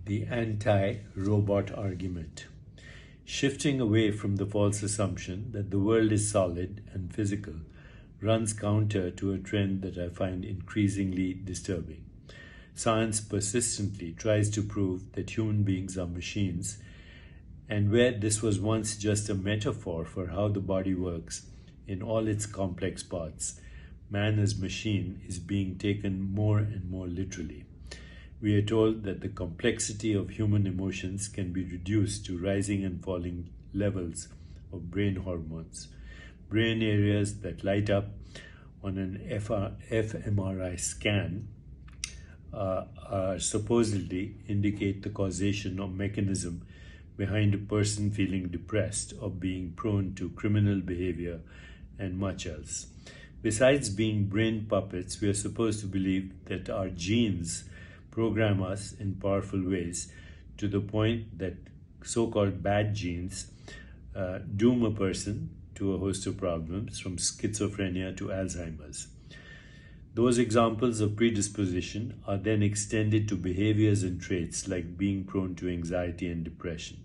The anti-robot argument. Shifting away from the false assumption that the world is solid and physical runs counter to a trend that I find increasingly disturbing. Science persistently tries to prove that human beings are machines, and where this was once just a metaphor for how the body works in all its complex parts, man as machine is being taken more and more literally. We are told that the complexity of human emotions can be reduced to rising and falling levels of brain hormones, brain areas that light up on an fMRI scan supposedly indicate the causation or mechanism behind a person feeling depressed or being prone to criminal behavior and much else. Besides being brain puppets, we are supposed to believe that our genes program us in powerful ways to the point that so-called bad genes doom a person to a host of problems from schizophrenia to Alzheimer's. Those examples of predisposition are then extended to behaviors and traits like being prone to anxiety and depression.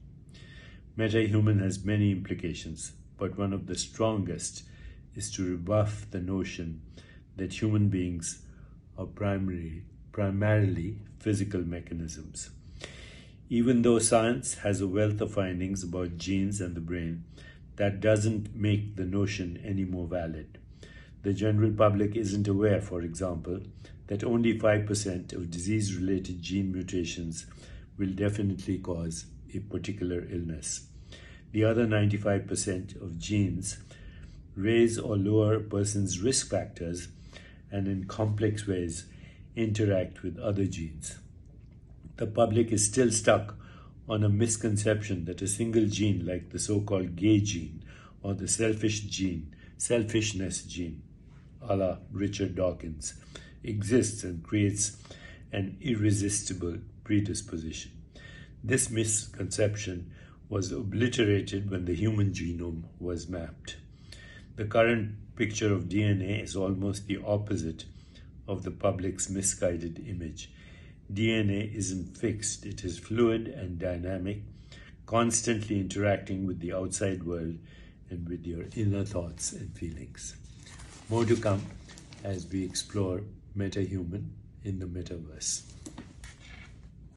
Metahuman has many implications, but one of the strongest is to rebuff the notion that human beings are primarily physical mechanisms. Even though science has a wealth of findings about genes and the brain, that doesn't make the notion any more valid. The general public isn't aware, for example, that only 5% of disease-related gene mutations will definitely cause a particular illness. The other 95% of genes raise or lower a person's risk factors and in complex ways interact with other genes. The public is still stuck on a misconception that a single gene like the so-called gay gene or the selfishness gene, a la Richard Dawkins, exists and creates an irresistible predisposition. This misconception was obliterated when the human genome was mapped. The current picture of DNA is almost the opposite of the public's misguided image. DNA isn't fixed, it is fluid and dynamic, constantly interacting with the outside world and with your inner thoughts and feelings. More to come as we explore Metahuman in the Metaverse.